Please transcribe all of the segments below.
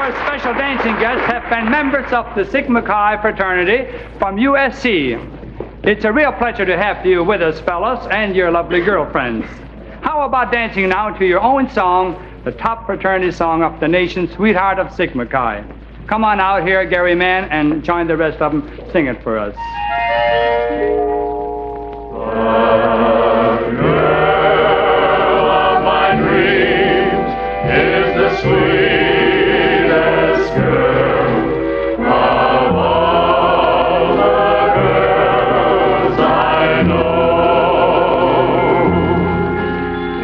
our special dancing guests have been members of the Sigma Chi fraternity from USC. It's a real pleasure to have you with us, fellas, and your lovely girlfriends. How about dancing now to your own song, the top fraternity song of the nation, Sweetheart of Sigma Chi? Come on out here, Gary Mann, and join the rest of them. Sing it for us. The girl of my dreams is the sweetest girl of all the girls I know.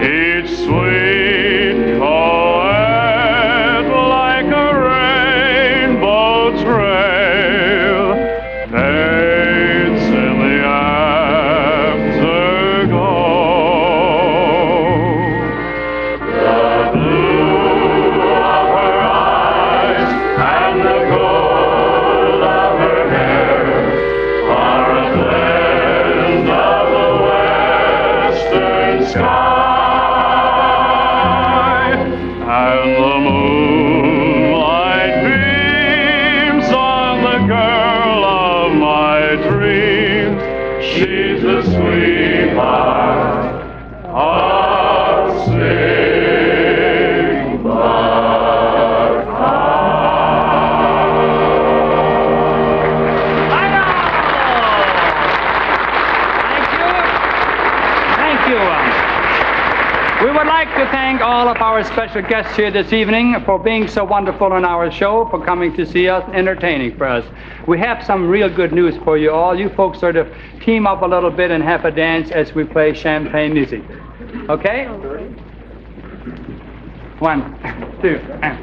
Each sweet poet like a rainbow trail paints in the afterglow. The blue of her eyes and the gold of her hair are a blend of the western sky, and the moonlight beams on the girl of my dreams. She's the sweetheart of Sigma Chi. Thank you. We would like to thank all of our special guests here this evening for being so wonderful on our show, for coming to see us, entertaining for us. We have some real good news for you all. You folks sort of team up a little bit and have a dance as we play champagne music. Okay? 1, 2, and...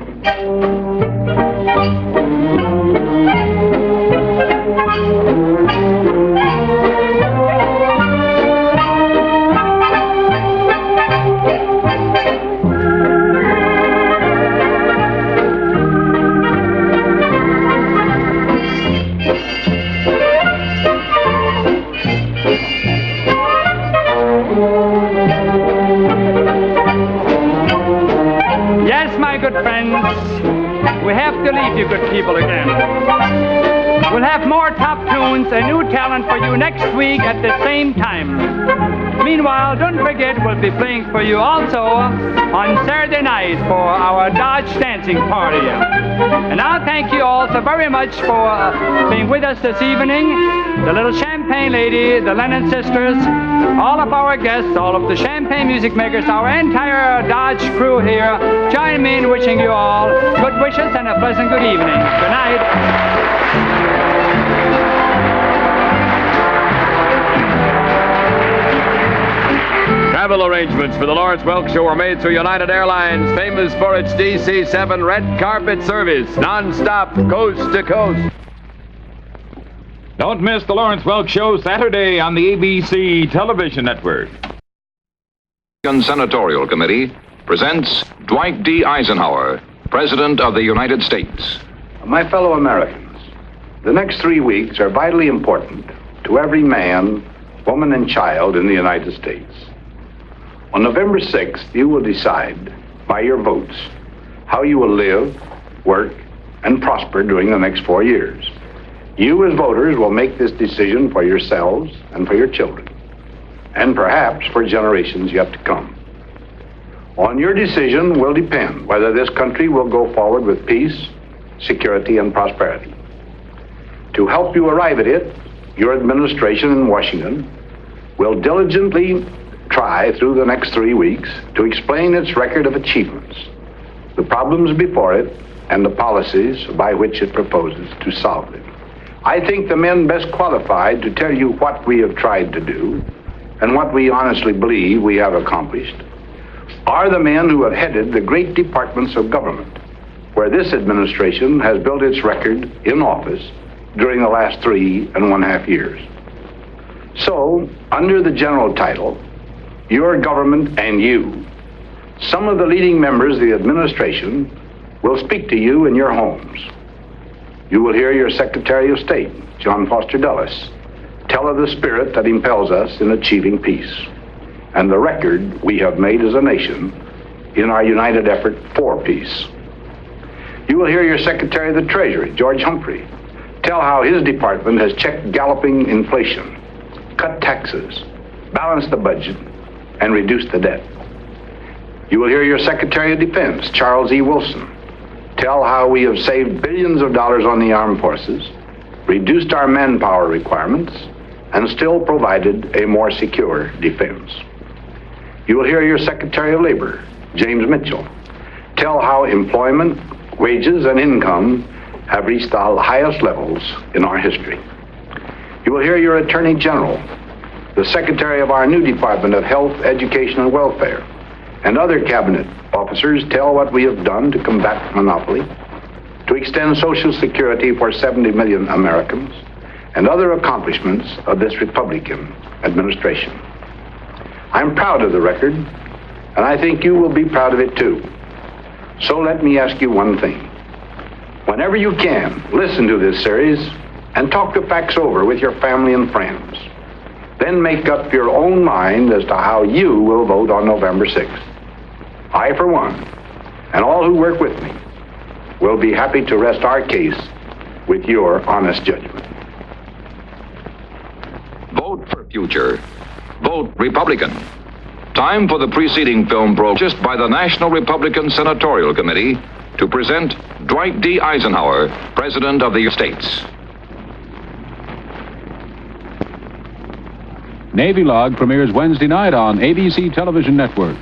Yes, my good friends, we have to leave you good people again. We'll have more top tunes and new talent for you next week at the same time. Meanwhile, don't forget we'll be playing for you also on Saturday night for our Dodge dancing party. And I'll thank you all so very much for being with us this evening. The little champagne lady, the Lennon sisters, all of our guests, all of the champagne music makers, our entire Dodge crew here, join me in wishing you all good wishes and a pleasant good evening. Good night. Travel arrangements for the Lawrence Welk Show are made through United Airlines, famous for its DC-7 red carpet service, non-stop, coast to coast. Don't miss the Lawrence Welk Show Saturday on the ABC television network. Senatorial Committee presents Dwight D. Eisenhower, President of the United States. My fellow Americans, the next 3 weeks are vitally important to every man, woman, and child in the United States. On November 6th, you will decide by your votes how you will live, work, and prosper during the next 4 years. You as voters will make this decision for yourselves and for your children, and perhaps for generations yet to come. On your decision will depend whether this country will go forward with peace, security, and prosperity. To help you arrive at it, your administration in Washington will diligently try through the next 3 weeks to explain its record of achievements, the problems before it, and the policies by which it proposes to solve them. I think the men best qualified to tell you what we have tried to do and what we honestly believe we have accomplished are the men who have headed the great departments of government where this administration has built its record in office during the last 3.5 years. So, under the general title, Your Government and You, some of the leading members of the administration will speak to you in your homes. You will hear your Secretary of State, John Foster Dulles, tell of the spirit that impels us in achieving peace and the record we have made as a nation in our united effort for peace. You will hear your Secretary of the Treasury, George Humphrey, tell how his department has checked galloping inflation, cut taxes, balanced the budget, and reduced the debt. You will hear your Secretary of Defense, Charles E. Wilson, tell how we have saved billions of dollars on the armed forces, reduced our manpower requirements, and still provided a more secure defense. You will hear your Secretary of Labor, James Mitchell, tell how employment, wages, and income have reached the highest levels in our history. You will hear your Attorney General, the Secretary of our new Department of Health, Education, and Welfare, and other cabinet officers tell what we have done to combat monopoly, to extend Social Security for 70 million Americans, and other accomplishments of this Republican administration. I'm proud of the record, and I think you will be proud of it too. So let me ask you one thing. Whenever you can, listen to this series and talk the facts over with your family and friends. Then make up your own mind as to how you will vote on November 6th. I, for one, and all who work with me, will be happy to rest our case with your honest judgment. Vote for future. Vote Republican. Time for the preceding film purchased by the National Republican Senatorial Committee to present Dwight D. Eisenhower, President of the United States. Navy Log premieres Wednesday night on ABC Television Network.